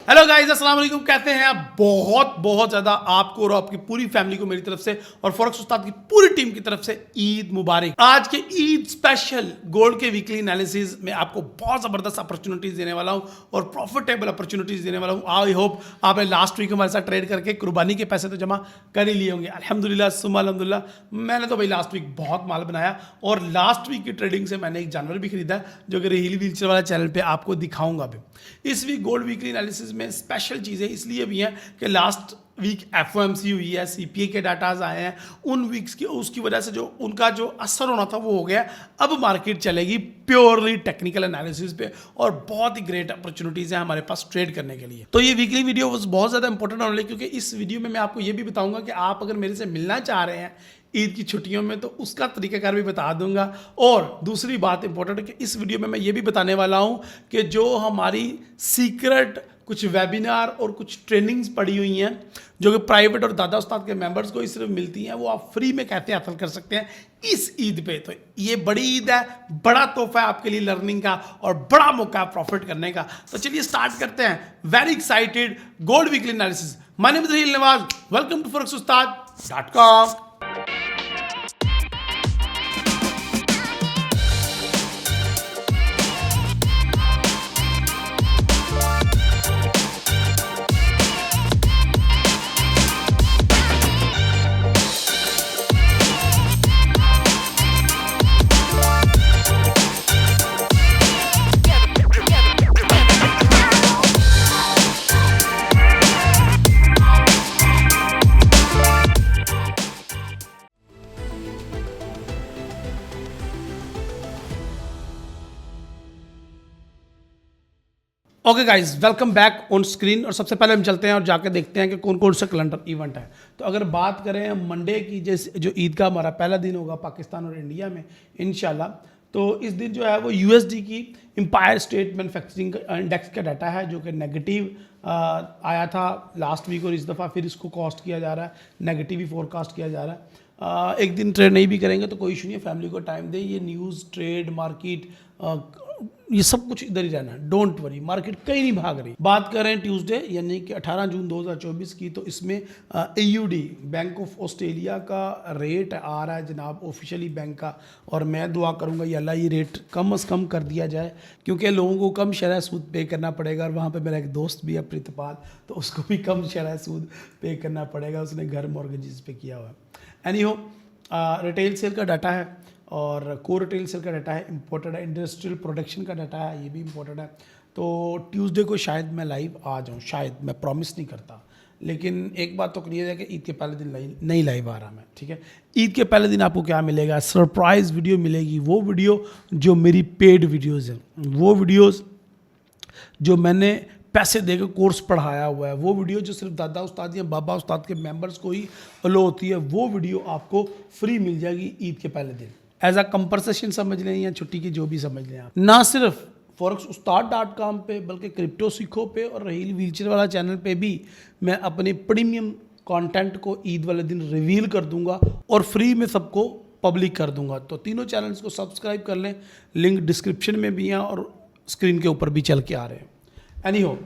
Hello guys, अस्सलाम वालेकुम। कहते हैं आप बहुत बहुत ज़्यादा आपको और आपकी पूरी फैमिली को मेरी तरफ से और फॉरेक्स उस्ताद की पूरी टीम की तरफ से ईद मुबारक। आज के ईद स्पेशल गोल्ड के वीकली एनालिसिस में आपको बहुत ज़बरदस्त अपॉर्चुनिटीज़ देने वाला हूं और प्रॉफिटेबल अपॉर्चुनिटीज़ देने वाला हूं। आई होप आपने लास्ट वीक हमारे साथ ट्रेड करके कुर्बानी के पैसे तो जमा कर ही लिए होंगे। अल्हम्दुलिल्लाह सुम्मा अल्हम्दुलिल्लाह। मैंने तो भाई लास्ट वीक बहुत माल बनाया और लास्ट वीक की ट्रेडिंग से मैंने एक जानवर भी खरीदा जो कि रेहिल व्हीलचेयर वाला चैनल पर आपको दिखाऊंगा भी। इस वीक गोल्ड वीकली एनालिसिस में स्पेशल चीज़ें इसलिए भी हैं कि लास्ट वीक एफओएमसी हुई है, सीपीए के डाटाज आए हैं, उन वीक्स की उसकी वजह से जो उनका जो असर होना था वो हो गया। अब मार्केट चलेगी प्योरली टेक्निकल एनालिसिस पे और बहुत ही ग्रेट अपॉर्चुनिटीज़ हैं हमारे पास ट्रेड करने के लिए। तो ये वीकली वीडियो बहुत ज़्यादा इंपॉर्टेंट होने वाली, क्योंकि इस वीडियो में मैं आपको ये भी बताऊंगा कि आप अगर मेरे से मिलना चाह रहे हैं ईद की छुट्टियों में तो उसका तरीकाकार भी बता दूंगा। और दूसरी बात इंपॉर्टेंट है कि इस वीडियो में मैं ये भी बताने वाला हूं कि जो हमारी सीक्रेट कुछ वेबिनार और कुछ ट्रेनिंग्स पड़ी हुई हैं जो कि प्राइवेट और दादा उस्ताद के मेंबर्स को ही सिर्फ मिलती हैं, वो आप फ्री में कैसे हासिल कर सकते हैं इस ईद पे। तो ये बड़ी ईद है, बड़ा तोहफा है आपके लिए लर्निंग का और बड़ा मौका है प्रॉफिट करने का। तो चलिए स्टार्ट करते हैं। Very excited gold weekly analysis. My name is Raheel Nawaz, welcome to forex-ustad.com। Okay guys, welcome back on screen. और सबसे पहले हम चलते हैं और जाके देखते हैं कि कौन कौन सा कैलेंडर इवेंट है। तो अगर बात करें मंडे की, जैसे जो ईद का हमारा पहला दिन होगा पाकिस्तान और इंडिया में इंशाल्लाह, तो इस दिन जो है वो यूएसडी की एम्पायर स्टेट मैन्युफैक्चरिंग इंडेक्स का डाटा है जो कि नेगेटिव आया था लास्ट वीक और इस दफ़ा फिर इसको कॉस्ट किया जा रहा है, नेगेटिव ही फोरकास्ट किया जा रहा है। एक दिन ट्रेड नहीं भी करेंगे तो कोई इशू नहीं है, फैमिली को टाइम दें। ये न्यूज़, ट्रेड, मार्केट, ये सब कुछ इधर ही रहना है, डोंट वरी, मार्केट कहीं नहीं भाग रही। बात करें ट्यूसडे यानी कि 18 जून 2024 की, तो इसमें एयूडी बैंक ऑफ ऑस्ट्रेलिया का रेट आ रहा है जनाब, ऑफिशियली बैंक का। और मैं दुआ करूंगा ये अल्लाह ये रेट कम से कम कर दिया जाए, क्योंकि लोगों को कम शरह सूद पे करना पड़ेगा। और वहाँ पे मेरा एक दोस्त भी है प्रीतपाल, तो उसको भी कम शरह सूद पे करना पड़ेगा, उसने घर मॉर्गेजेस पे किया हुआ है। एनी हो, रिटेल सेल का डाटा है और कोर रिटेल सेल का डाटा है, इंपॉर्टेंट है। इंडस्ट्रियल प्रोडक्शन का डाटा है, ये भी इंपॉर्टेंट है। तो ट्यूसडे को शायद मैं लाइव आ जाऊँ, शायद, मैं प्रॉमिस नहीं करता, लेकिन एक बात तो क्लियर है कि ईद के पहले दिन नहीं लाइव आ रहा मैं, ठीक है। ईद के पहले दिन आपको क्या मिलेगा? सरप्राइज़ वीडियो मिलेगी, वो वीडियो जो मेरी पेड वीडियोज़ हैं, वो वीडियोज़ जो मैंने पैसे देकर कोर्स पढ़ाया हुआ है, वो वीडियो जो सिर्फ दादा उस्ताद या बाबा उस्ताद के मेंबर्स को ही अलो होती है, वो वीडियो आपको फ्री मिल जाएगी ईद के पहले दिन। एज अ कंपनसेशन समझ लें या छुट्टी की जो भी समझ लें आप। ना सिर्फ forex-ustad.com पे बल्कि क्रिप्टो सीखो पे और रहील व्हीलचेयर वाला चैनल पे भी मैं अपने प्रीमियम कंटेंट को ईद वाले दिन रिवील कर दूंगा और फ्री में सबको पब्लिक कर दूंगा। तो तीनों चैनल्स को सब्सक्राइब कर लें, लिंक डिस्क्रिप्शन में भी हैं और स्क्रीन के ऊपर भी चल के आ रहे हैं। एनी हो,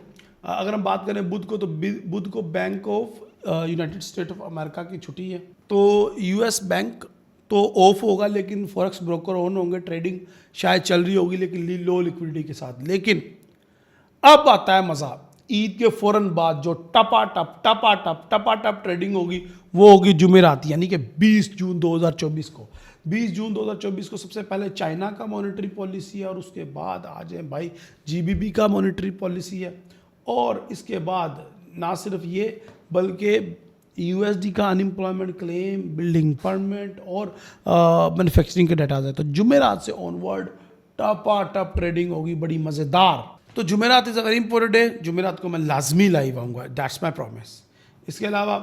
अगर हम बात करें बुध को, तो बुध को bank of United State of America की छुट्टी है, तो यूएस बैंक तो ऑफ होगा लेकिन फॉरेक्स ब्रोकर ऑन होंगे, ट्रेडिंग शायद चल रही होगी लेकिन लो लिक्विडिटी के साथ। लेकिन अब आता है मज़ा, ईद के फ़ौरन बाद जो टपा टप ट्रेडिंग होगी वो होगी जुमेरात, यानी कि 20 जून 2024 को। 20 जून 2024 को सबसे पहले चाइना का मॉनेटरी पॉलिसी है और उसके बाद आ जाए भाई जीबीबी का मॉनेटरी पॉलिसी है। और इसके बाद ना सिर्फ ये बल्कि यूएसडी का अनएम्प्लॉयमेंट क्लेम, बिल्डिंग परमिट और मैन्युफैक्चरिंग के डाटा है। तो जुमेरात से ऑनवर्ड टप ट्रेडिंग होगी बड़ी मज़ेदार। तो जुमेरात is a very important day, जुमेरात को मैं लाजमी लाइव आऊँगा, दैट्स माई प्रॉमिस। इसके अलावा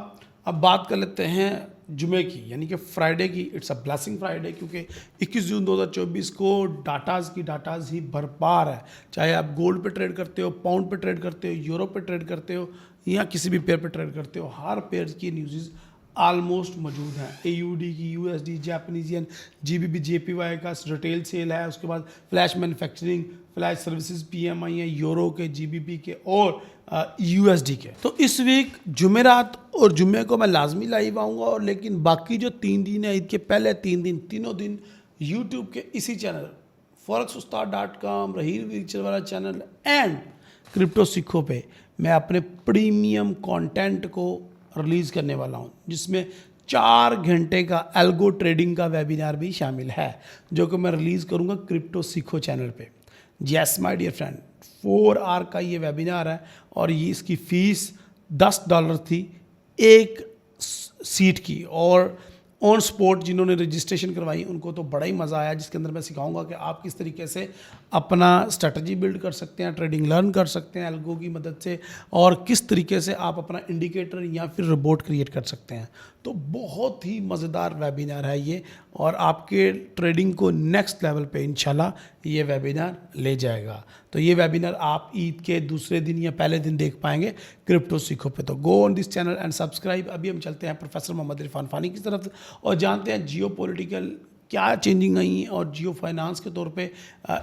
अब बात कर लेते हैं जुमे की, यानी कि फ्राइडे की। इट्स अ ब्लेसिंग फ्राइडे, क्योंकि 21 जून 2024 को डाटाज ही भरपार है। चाहे आप गोल्ड पे ट्रेड करते हो, पाउंड पे ट्रेड करते हो, यूरो पे ट्रेड करते हो या किसी भी पेयर पे ट्रेड करते हो, हर पेयर की न्यूज़ ऑलमोस्ट मौजूद हैं। AUD की, USD, Japanese yen, GBP, JPY का रिटेल सेल है। उसके बाद flash manufacturing, flash services PMI हैं, यूरो के, GBP के और USD के। तो इस वीक जुमेरात और जुम्मे को मैं लाजमी लाइव आऊँगा, और लेकिन बाकी जो 3 दिन है, ईद के पहले 3 दिन, तीनों दिन यूट्यूब के इसी चैनल forex-ustad.com, रहील वीरचल वाला चैनल एंड क्रिप्टो सीखो पे मैं अपने प्रीमियम कंटेंट को रिलीज़ करने वाला हूं, जिसमें 4 घंटे का एल्गो ट्रेडिंग का वेबिनार भी शामिल है, जो कि मैं रिलीज़ करूंगा क्रिप्टो सीखो चैनल पे। Yes my dear friend, 4 hour का ये वेबिनार है, और ये इसकी फ़ीस $10 थी एक सीट की, और ऑन स्पॉट जिन्होंने रजिस्ट्रेशन करवाई उनको तो बड़ा ही मज़ा आया, जिसके अंदर मैं सिखाऊंगा कि आप किस तरीके से अपना स्ट्रेटजी बिल्ड कर सकते हैं, ट्रेडिंग लर्न कर सकते हैं एल्गो की मदद से, और किस तरीके से आप अपना इंडिकेटर या फिर रिपोर्ट क्रिएट कर सकते हैं। तो बहुत ही मज़ेदार वेबिनार है ये, और आपके ट्रेडिंग को नेक्स्ट लेवल पे इंशाल्लाह ये वेबिनार ले जाएगा। तो ये वेबिनार आप ईद के दूसरे दिन या पहले दिन देख पाएंगे क्रिप्टो सीखो पे। तो go on this channel and subscribe. अभी हम चलते हैं प्रोफेसर मोहम्मद इरफान फ़ानी की तरफ और जानते हैं जियो पॉलिटिकल क्या चेंजिंग आई हैं, और जियो फाइनेंस के तौर पे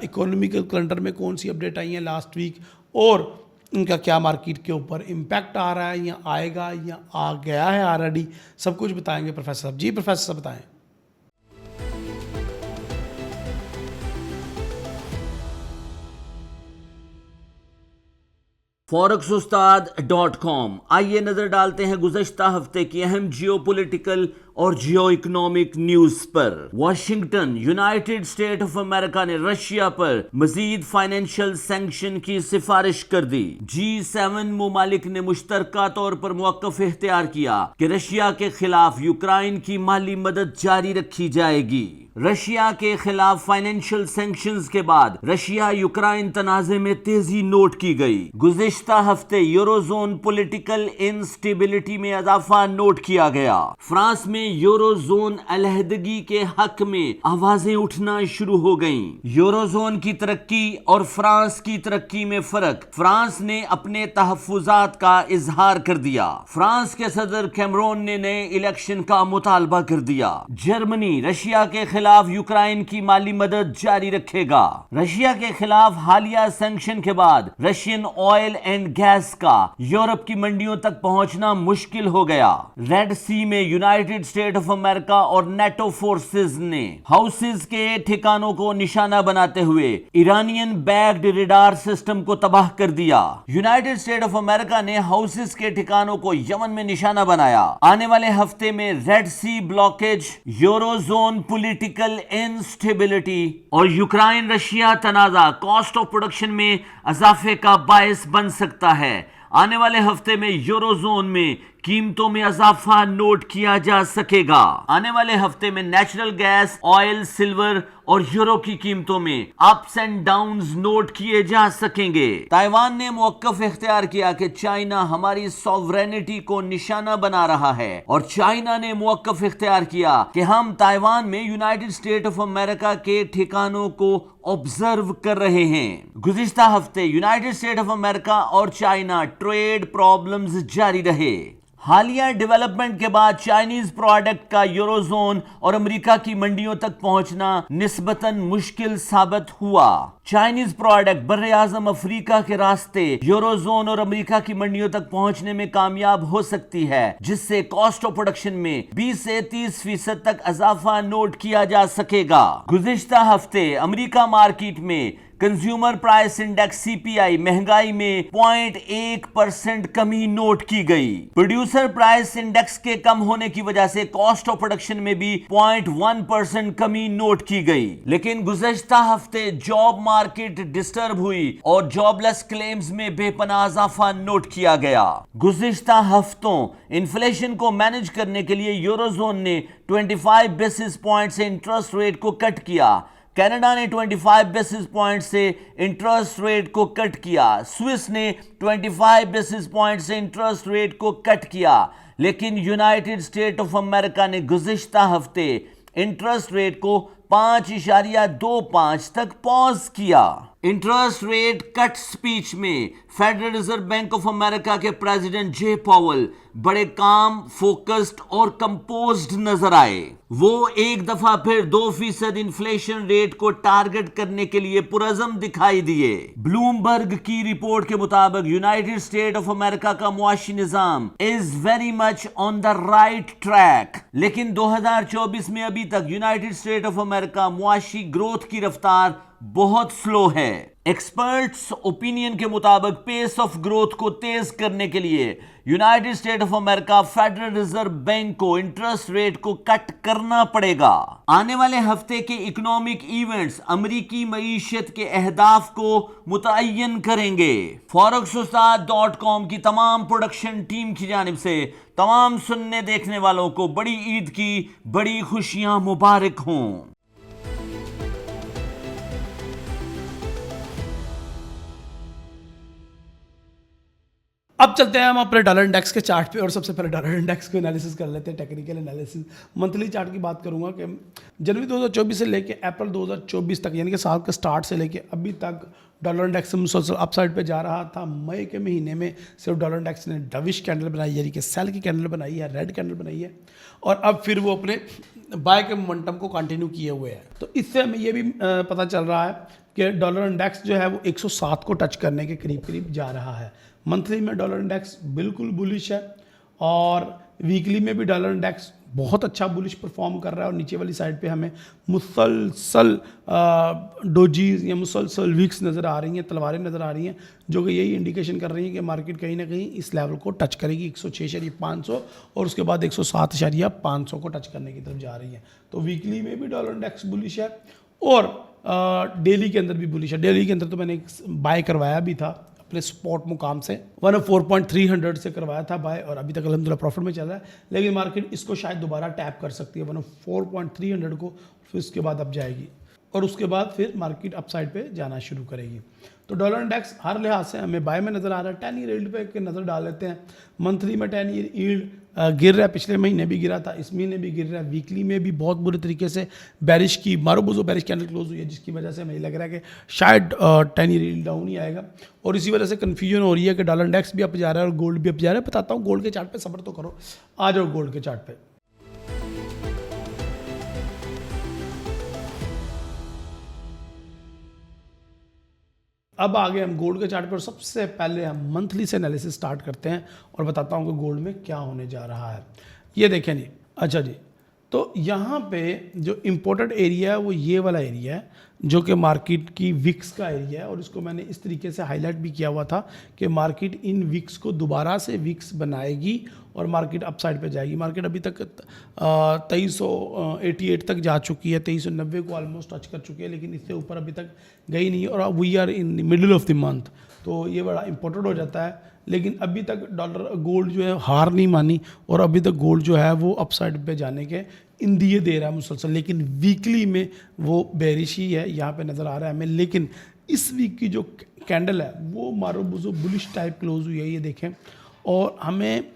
इकोनॉमिकल कैलेंडर में कौन सी अपडेट आई हैं लास्ट वीक, और इनका क्या मार्केट के ऊपर इम्पैक्ट आ रहा है या आएगा या आ गया है ऑलरेडी, सब कुछ बताएंगे प्रोफेसर साहब। जी प्रोफेसर साहब बताएं। forex-ustad.com। आइए नजर डालते हैं गुज़श्ता हफ्ते की अहम जियोपॉलिटिकल और जियो इकोनॉमिक न्यूज पर। Washington, United State of America ने रशिया पर मजीद फाइनेंशियल सैंक्शन की सिफारिश कर दी। G7 मुमालिक ने मुश्तरका तौर पर मौक़िफ़ इख्तियार किया कि रशिया के खिलाफ यूक्रेन की माली मदद जारी रखी जाएगी। रशिया के खिलाफ फाइनेंशियल सैंक्शंस के बाद रशिया यूक्रेन तनाज़े में तेजी नोट की गई। गुज़िश्ता हफ्ते यूरोजोन पॉलिटिकल इंस्टेबिलिटी में इजाफा नोट किया गया। फ्रांस में यूरोजोन अलहदगी के हक में आवाजें उठना शुरू हो गईं। यूरोजोन की तरक्की और फ्रांस की तरक्की में फर्क। फ्रांस ने अपने तहफ्फुजात का इजहार कर दिया। फ्रांस के सदर कैमरून ने नए इलेक्शन का मुतालबा कर दिया। जर्मनी रशिया के खिलाफ यूक्रेन की माली मदद जारी रखेगा। रशिया के खिलाफ हालिया सैंक्शन के बाद रशियन ऑयल एंड गैस का यूरोप की मंडियों तक पहुंचना मुश्किल हो गया। रेड सी में यूनाइटेड स्टेट ऑफ अमेरिका और नेटो फोर्सेस ने हाउसेज के ठिकानों को निशाना बनाते हुए ईरानियन बैक्ड रडार सिस्टम को तबाह कर दिया। यूनाइटेड स्टेट ऑफ अमेरिका ने हाउसेज के ठिकानों को यमन में निशाना बनाया। आने वाले हफ्ते में Red Sea blockage, eurozone political instability और यूक्रेन रशिया तनाजा कॉस्ट ऑफ प्रोडक्शन में इजाफे का बायस बन सकता है। आने वाले हफ्ते में यूरोजोन में कीमतों में इजाफा नोट किया जा सकेगा। आने वाले हफ्ते में नेचुरल गैस, ऑयल, सिल्वर और यूरो की कीमतों में अप्स एंड डाउन्स नोट किए जा सकेंगे। ताइवान ने मौक़िफ़ इख्तियार किया कि चाइना हमारी सॉवरेनिटी को निशाना बना रहा है, और चाइना ने मौक़िफ़ इख्तियार किया कि हम ताइवान में यूनाइटेड स्टेट ऑफ अमेरिका के ठिकानों को ऑब्जर्व कर रहे हैं। गुज़िश्ता हफ्ते यूनाइटेड स्टेट ऑफ अमेरिका और चाइना ट्रेड प्रॉब्लम्स जारी रहे। हालिया डेवलपमेंट के बाद चाइनीज प्रोडक्ट का यूरोजोन और अमेरिका की मंडियों तक पहुंचना निस्बतन मुश्किल साबित हुआ। चाइनीज प्रोडक्ट बर्रे आज़म अफ्रीका के रास्ते यूरोजोन और अमेरिका की मंडियों तक पहुंचने में कामयाब हो सकती है, जिससे कॉस्ट ऑफ प्रोडक्शन में 20 से 30% तक इजाफा नोट किया जा सकेगा। गुज़िश्ता हफ्ते अमेरिका मार्केट में कंज्यूमर प्राइस इंडेक्स CPI महंगाई में 0.1% कमी नोट की गई। प्रोड्यूसर प्राइस इंडेक्स के कम होने की वजह से कॉस्ट ऑफ प्रोडक्शन में भी 0.1% कमी नोट की गई। लेकिन गुज़श्ता हफ्ते जॉब मार्केट डिस्टर्ब हुई और जॉबलेस क्लेम्स में बेपनाह इजाफा नोट किया गया। गुज़श्ता हफ्तों इन्फ्लेशन को मैनेज करने के लिए यूरोजोन ने 25 बेसिस पॉइंट से इंटरेस्ट रेट को कट किया। कनाडा ने 25 बेसिस पॉइंट से इंटरेस्ट रेट को कट किया। स्विस ने 25 बेसिस पॉइंट से इंटरेस्ट रेट को कट किया। लेकिन यूनाइटेड स्टेट ऑफ अमेरिका ने गुज़िश्ता हफ्ते इंटरेस्ट रेट को 5.25 तक पॉज किया। इंटरेस्ट रेट कट स्पीच में federal reserve bank of America के प्रेसिडेंट जे पॉवेल बड़े काम, फोकस्ड और कंपोज्ड नजर आए। वो एक दफा फिर 2% इन्फ्लेशन रेट को टारगेट करने के लिए पुरज़म दिखाई दिए। ब्लूमबर्ग की रिपोर्ट के मुताबिक यूनाइटेड स्टेट ऑफ अमेरिका का मुआशी निजाम is very much on the right track, लेकिन 2024 में अभी तक यूनाइटेड स्टेट ऑफ अमेरिका मुआशी ग्रोथ की रफ्तार बहुत स्लो है। एक्सपर्ट्स ओपिनियन के मुताबिक पेस ऑफ ग्रोथ को तेज करने के लिए United State of America federal reserve bank को इंटरेस्ट रेट को कट करना पड़ेगा। आने वाले हफ्ते के इकोनॉमिक इवेंट्स अमेरिकी मईशत के अहदाफ को मुतय्यन करेंगे। forex-ustad.com की तमाम प्रोडक्शन टीम की जानिब से तमाम सुनने देखने वालों को बड़ी ईद की बड़ी खुशियां मुबारक हों। अब चलते हैं हम अपने डॉलर इंडेक्स के चार्ट पे और सबसे पहले डॉलर इंडेक्स को एनालिसिस कर लेते हैं, टेक्निकल एनालिसिस। मंथली चार्ट की बात करूंगा कि जनवरी 2024 से लेके अप्रैल 2024 तक, यानी कि साल के स्टार्ट से लेके अभी तक डॉलर इंडेक्स मुसलसल अपसाइड पे जा रहा था। मई के महीने में सिर्फ डॉलर इंडेक्स ने डविश कैंडल बनाई, यानी कि सेल की कैंडल बनाई है, रेड कैंडल बनाई है, और अब फिर वो अपने बाय के मोमेंटम को कंटिन्यू किए हुए हैं। तो इससे हमें ये भी पता चल रहा है कि डॉलर इंडेक्स जो है वो 107 को टच करने के करीब करीब जा रहा है। मंथली में डॉलर इंडेक्स बिल्कुल बुलिश है और वीकली में भी डॉलर इंडेक्स बहुत अच्छा बुलिश परफॉर्म कर रहा है। और नीचे वाली साइड पे हमें मुसलसल डोजीज या मुसलसल वीक्स नज़र आ रही हैं, तलवारें नज़र आ रही हैं, जो कि यही इंडिकेशन कर रही हैं कि मार्केट कहीं ना कहीं इस लेवल को टच करेगी 106.500 और उसके बाद 107.500 को टच करने की तरफ जा रही है। तो वीकली में भी डॉलर इंडेक्स बुलिश है और डेली के अंदर भी बुलिश है। डेली के अंदर तो मैंने एक बाय करवाया भी था अपने स्पॉट मुकाम से 104.300 से करवाया था बाय, और अभी तक अल्हम्दुलिल्लाह प्रॉफिट में चल रहा है। लेकिन मार्केट इसको शायद दोबारा टैप कर सकती है 104.300 को, फिर उसके बाद अब जाएगी और उसके बाद फिर मार्केट अपसाइड पे जाना शुरू करेगी। तो डॉलर इंडेक्स हर लिहाज से हमें बाय में नज़र आ रहा है। 10 ईयर यील्ड पे एक नज़र डाल लेते हैं। मंथली में 10 ईयर यील्ड गिर रहा है, पिछले महीने भी गिरा था, इस महीने भी गिर रहा है। वीकली में भी बहुत बुरे तरीके से बैरिश की मारूबुजो बैरिश कैंडल क्लोज हुई है, जिसकी वजह से हमें लग रहा है कि शायद 10 ईयर यील्ड डाउन ही आएगा। और इसी वजह से कन्फ्यूजन हो रही है कि डॉलर इंडेक्स भी अप जा रहा है और गोल्ड भी अप जा रहा है। बताता हूँ गोल्ड के चार्ट पे, सब्र तो करो, आ जाओ गोल्ड के चार्ट पे। अब आगे हम गोल्ड के चार्ट पर, सबसे पहले हम मंथली से एनालिसिस स्टार्ट करते हैं और बताता हूँ कि गोल्ड में क्या होने जा रहा है। ये देखें जी, अच्छा जी, तो यहाँ पे जो इम्पोर्टेंट एरिया है वो ये वाला एरिया है जो कि मार्केट की विक्स का एरिया है। और इसको मैंने इस तरीके से हाईलाइट भी किया हुआ था कि मार्केट इन विक्स को दोबारा से विक्स बनाएगी और मार्केट अपसाइड पे जाएगी। मार्केट अभी तक 2388 तक जा चुकी है, 2390 को ऑलमोस्ट टच कर चुकी है, लेकिन इससे ऊपर अभी तक गई नहीं है और we are in the middle of the month, तो ये बड़ा इंपॉर्टेंट हो जाता है। लेकिन अभी तक डॉलर गोल्ड जो है हार नहीं मानी और अभी तक गोल्ड जो है वो अपसाइड पे जाने के इंदिए दे रहा है मुसलसल, लेकिन वीकली में वो बेरिश ही है, यहाँ पे नज़र आ रहा है हमें। लेकिन इस वीक की जो कैंडल है वो मारूबुजो बुलिश टाइप क्लोज हुई है, ये देखें, और हमें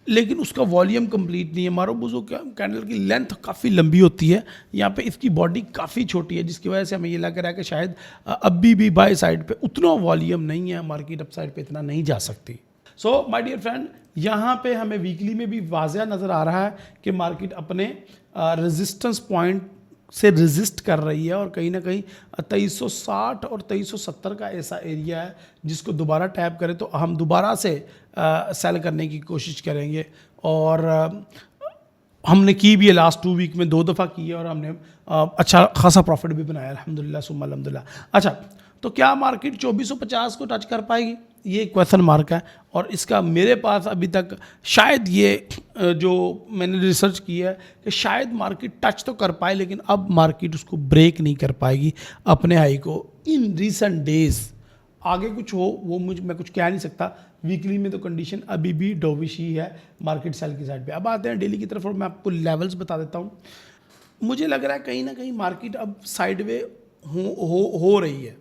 लेकिन उसका वॉल्यूम कंप्लीट नहीं है। मारूबुजो कैंडल की लेंथ काफ़ी लंबी होती है, यहाँ पे इसकी बॉडी काफ़ी छोटी है, जिसकी वजह से हमें ये लग रहा है कि शायद अभी भी बाय साइड पे उतना वॉल्यूम नहीं है, मार्केट अप साइड पे इतना नहीं जा सकती। सो माय डियर फ्रेंड, यहाँ पे हमें वीकली में भी वाज़ह नज़र आ रहा है कि मार्केट अपने रेजिस्टेंस पॉइंट से रेजिस्ट कर रही है और कहीं ना कहीं 2360 और 2370 का ऐसा एरिया है जिसको दोबारा टैप करें तो हम दोबारा से सेल करने की कोशिश करेंगे। और हमने की भी है, लास्ट 2 वीक में 2 दफ़ा की है और हमने अच्छा खासा प्रॉफिट भी बनाया अल्हम्दुलिल्लाह सुम्मा अल्हम्दुलिल्लाह। अच्छा, तो क्या मार्केट 2450 को टच कर पाएगी, ये क्वेश्चन मार्क है। और इसका मेरे पास अभी तक शायद ये जो मैंने रिसर्च की है कि शायद मार्केट टच तो कर पाए, लेकिन अब मार्केट उसको ब्रेक नहीं कर पाएगी अपने हाई को इन रीसेंट डेज। आगे कुछ हो वो मैं कुछ कह नहीं सकता। वीकली में तो कंडीशन अभी भी डोविश ही है मार्केट सेल की साइड पे। अब आते हैं डेली की तरफ और मैं आपको लेवल्स बता देता हूँ। मुझे लग रहा है कहीं ना कहीं मार्केट अब साइडवे हो रही है,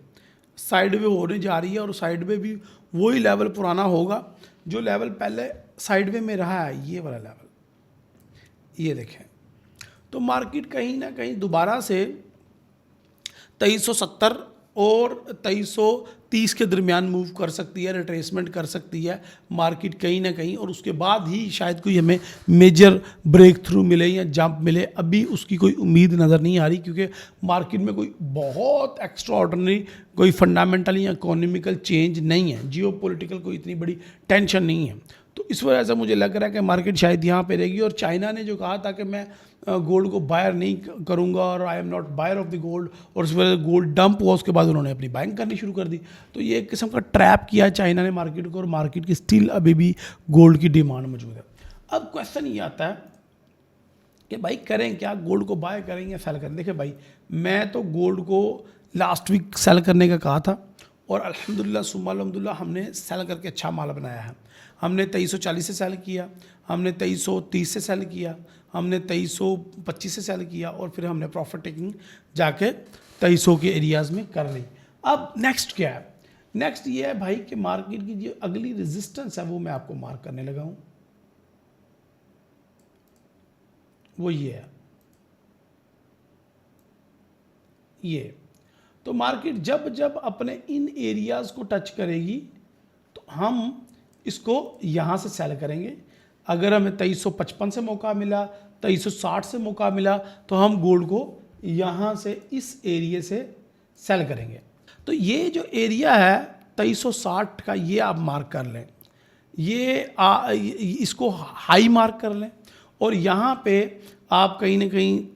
साइडवे होने जा रही है और साइडवे भी वही लेवल पुराना होगा जो लेवल पहले साइडवे में रहा है, ये वाला लेवल, ये देखें। तो मार्केट कहीं ना कहीं दोबारा से 2370 और 2330 के दरमियान मूव कर सकती है, रिट्रेसमेंट कर सकती है मार्केट कहीं ना कहीं, और उसके बाद ही शायद कोई हमें मेजर ब्रेक थ्रू मिले या जंप मिले। अभी उसकी कोई उम्मीद नज़र नहीं आ रही, क्योंकि मार्केट में कोई बहुत एक्स्ट्रा ऑर्डिनरी कोई फंडामेंटल या इकोनॉमिकल चेंज नहीं है, जियो पोलिटिकल कोई इतनी बड़ी टेंशन नहीं है। तो इस वजह से मुझे लग रहा है कि मार्केट शायद यहाँ पे रहेगी। और चाइना ने जो कहा था कि मैं गोल्ड को बायर नहीं करूँगा और I am not buyer of the gold, और उस वजह से गोल्ड डंप हुआ, उसके बाद उन्होंने अपनी बाइंग करनी शुरू कर दी। तो ये एक किस्म का ट्रैप किया है चाइना ने मार्केट को, और मार्केट की स्टिल अभी भी गोल्ड की डिमांड मौजूद है। अब क्वेश्चन ये आता है कि भाई करें क्या, गोल्ड को बाय करें या सेल करें। देखिए भाई, मैं तो गोल्ड को लास्ट वीक सेल करने का कहा था, और अल्हम्दुलिल्लाह सुम्मा अल्हम्दुलिल्लाह हमने सेल करके अच्छा माल बनाया है। हमने 2340 से सेल किया, हमने 2330 से सेल किया, हमने 2325 से सेल किया, और फिर हमने प्रॉफिट टेकिंग जाके 2300 के एरियाज़ में कर ली। अब नेक्स्ट क्या है? नेक्स्ट ये है भाई कि मार्केट की जो अगली रेजिस्टेंस है वो मैं आपको मार्क करने लगा हूँ, वो ये है, ये। तो मार्केट जब जब अपने इन एरियाज़ को टच करेगी तो हम इसको यहाँ से सेल करेंगे। अगर हमें 2355 से मौका मिला, 2360 से मौका मिला, तो हम गोल्ड को यहाँ से इस एरिया से सेल करेंगे। तो ये जो एरिया है 2360 का, ये आप मार्क कर लें, इसको हाई मार्क कर लें, और यहाँ पे आप कहीं ना कहीं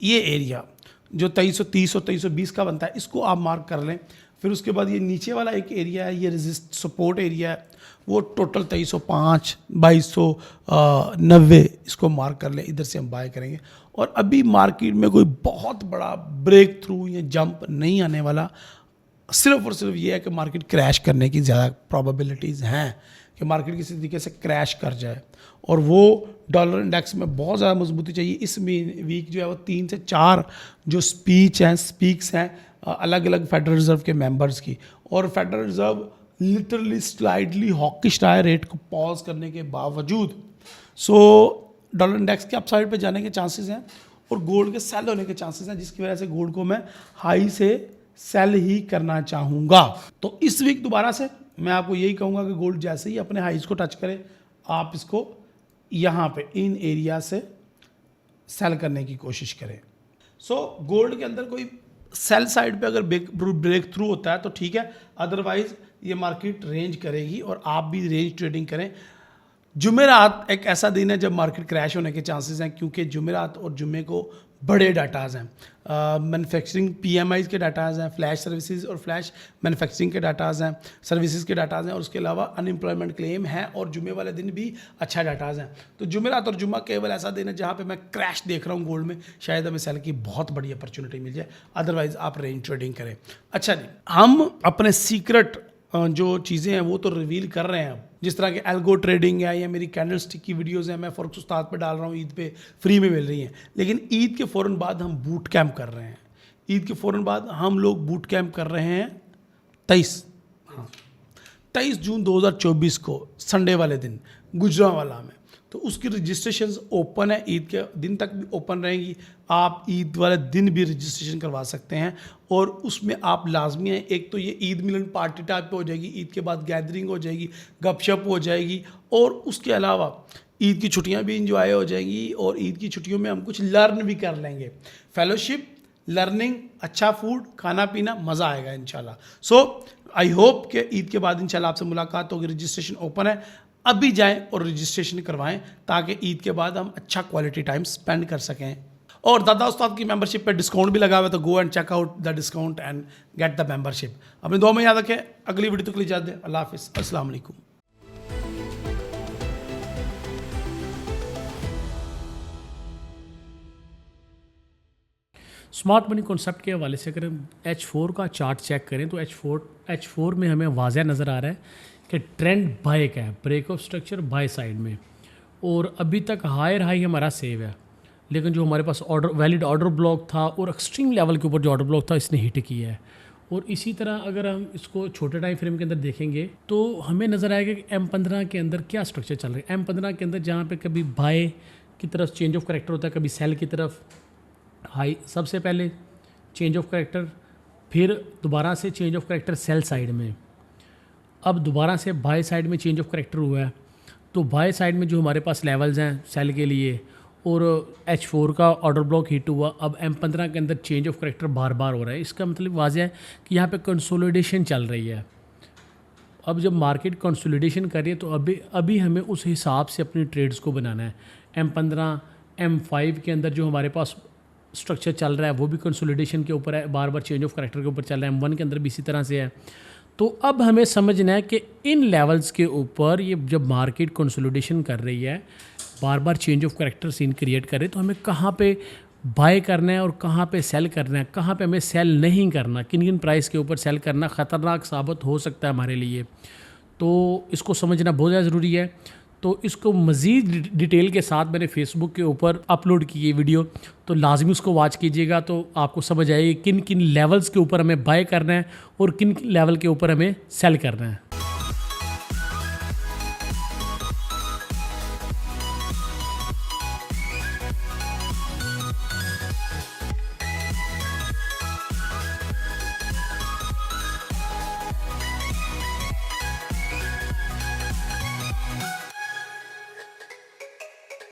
ये एरिया जो 2330 और 2320 का बनता है, इसको आप मार्क कर लें। फिर उसके बाद ये नीचे वाला एक एरिया है, ये रेजिस्ट सपोर्ट एरिया है, वो टोटल 2305, 2290, इसको मार्क कर लें। इधर से हम बाय करेंगे, और अभी मार्केट में कोई बहुत बड़ा ब्रेक थ्रू या जंप नहीं आने वाला। सिर्फ और सिर्फ ये है कि मार्केट क्रैश करने की ज़्यादा प्रोबेबिलिटीज़ हैं, कि मार्केट किसी तरीके से क्रैश कर जाए, और वो डॉलर इंडेक्स में बहुत ज़्यादा मजबूती चाहिए। इस वीक जो है वो 3 से 4 जो स्पीक्स हैं अलग अलग फेडरल रिजर्व के मेंबर्स की, और federal reserve literally slightly hawkish रहा है रेट को पॉज करने के बावजूद। सो डॉलर इंडेक्स के अपसाइड पे जाने के चांसेस हैं, और गोल्ड के सेल होने के चांसेस हैं, जिसकी वजह से गोल्ड को मैं हाई से सेल ही करना चाहूँगा। तो इस वीक दोबारा से मैं आपको यही कहूँगा कि गोल्ड जैसे ही अपने हाइज को टच करे, आप इसको यहाँ पे इन एरिया से सेल करने की कोशिश करें। सो गोल्ड के अंदर कोई सेल साइड पे अगर ब्रेक थ्रू होता है तो ठीक है, अदरवाइज ये मार्केट रेंज करेगी, और आप भी रेंज ट्रेडिंग करें। जुमेरात एक ऐसा दिन है जब मार्केट क्रैश होने के चांसेस हैं, क्योंकि जुमेरात और जुमे को बड़े डाटाज हैं, मैन्युफैक्चरिंग PMIs के डाटाज हैं, फ्लैश सर्विसेज और फ्लैश मैन्युफैक्चरिंग के डाटाज हैं, सर्विसेज के डाटाज हैं, और उसके अलावा अनएम्प्लॉयमेंट क्लेम है, और जुमे वाले दिन भी अच्छा डाटाज हैं। तो जुमेरात और जुम्मा केवल ऐसा दिन है जहाँ पे मैं क्रैश देख रहा हूँ गोल्ड में, शायद हमें सेल की बहुत बड़ी अपॉर्चुनिटी मिल जाए, अदरवाइज आप रेंज ट्रेडिंग करें। अच्छा जी, हम अपने सीक्रेट जो चीज़ें हैं वो तो रिवील कर रहे हैं अब, जिस तरह के एल्गो ट्रेडिंग है या मेरी कैंडल स्टिक की वीडियोस हैं, मैं फॉरेक्स उस्ताद पे डाल रहा हूँ, ईद पे फ्री में मिल रही हैं। लेकिन ईद के फ़ौरन बाद हम बूट कैंप कर रहे हैं, ईद के फ़ौरन बाद हम लोग बूट कैंप कर रहे हैं 23 जून 2024 को संडे वाले दिन गुजरांवाला में। तो उसकी रजिस्ट्रेशन ओपन है, ईद के दिन तक भी ओपन रहेंगी। आप ईद वाले दिन भी रजिस्ट्रेशन करवा सकते हैं, और उसमें आप लाजमी हैं, एक तो ये ईद मिलन पार्टी टाइप पे हो जाएगी, ईद के बाद गैदरिंग हो जाएगी, गपशप हो जाएगी, और उसके अलावा ईद की छुट्टियां भी इंजॉय हो जाएंगी, और ईद की छुट्टियों में हम कुछ लर्न भी कर लेंगे, फेलोशिप, लर्निंग, अच्छा फूड, खाना पीना, मज़ा आएगा इंशाल्लाह। सो आई होप कि ईद के बाद इंशाल्लाह आपसे मुलाकात होगी। रजिस्ट्रेशन ओपन है, अभी जाएं और रजिस्ट्रेशन करवाएं, ताकि ईद के बाद हम अच्छा क्वालिटी टाइम स्पेंड कर सकें। और दादा उस्ताद की मेंबरशिप पे डिस्काउंट भी लगा हुआ है, तो go and check out the discount and get the membership. अपने दुआ में याद रखें। अगली वीडियो तक के लिए इजाज़त दें। अल्लाह हाफिज़, अस्सलाम वालेकुम। स्मार्ट मनी कॉन्सेप्ट के हवाले से अगर हम H4 का चार्ट चेक करें तो H4 में हमें वाज़ह नज़र आ रहा है कि ट्रेंड बाय का है, break of structure buy side में, और अभी तक हायर हाई हमारा सेव है। लेकिन जो हमारे पास वैलिड ऑर्डर ब्लॉक था और एक्सट्रीम लेवल के ऊपर जो ऑर्डर ब्लॉक था, इसने हिट किया है। और इसी तरह अगर हम इसको छोटे टाइम फ्रेम के अंदर देखेंगे तो हमें नज़र आएगा कि M15 के अंदर क्या स्ट्रक्चर चल रहा है। M15 के अंदर जहाँ पे कभी बाय की तरफ चेंज ऑफ करेक्टर होता है, कभी सेल की तरफ हाई, सबसे पहले चेंज ऑफ करेक्टर फिर दोबारा से change of character sell side में, अब दोबारा से बाय साइड में चेंज ऑफ करेक्टर हुआ है। तो बाय साइड में जो हमारे पास लेवल्स हैं सेल के लिए, और H4 का ऑर्डर ब्लॉक हिट हुआ, अब M15 के अंदर चेंज ऑफ करेक्टर बार बार हो रहा है। इसका मतलब वाज़ह है कि यहाँ पे कंसोलिडेशन चल रही है। अब जब मार्केट कंसोलिडेशन कर रही है तो अभी हमें उस हिसाब से अपनी ट्रेड्स को बनाना है। M15 M5 के अंदर जो हमारे पास स्ट्रक्चर चल रहा है वो भी कंसोलिडेशन के ऊपर है, बार बार चेंज ऑफ करेक्टर के ऊपर चल रहा है। M1 के अंदर भी इसी तरह से है। तो अब हमें समझना है कि इन लेवल्स के ऊपर ये जब मार्केट कंसोलिडेशन कर रही है, बार बार change of character scene create कर रहे, तो हमें कहाँ पे बाय करना है और कहाँ पे सेल करना है, कहाँ पे हमें सेल नहीं करना, किन किन प्राइस के ऊपर सेल करना ख़तरनाक साबित हो सकता है हमारे लिए। तो इसको समझना बहुत ज़्यादा ज़रूरी है। तो इसको मज़ीद डिटेल के साथ मैंने फेसबुक के ऊपर अपलोड की ये वीडियो, तो लाजमी उसको वॉच कीजिएगा, तो आपको समझ आएगी किन किन लेवल्स के ऊपर हमें बाय करना है और किन लेवल के ऊपर हमें सेल करना है।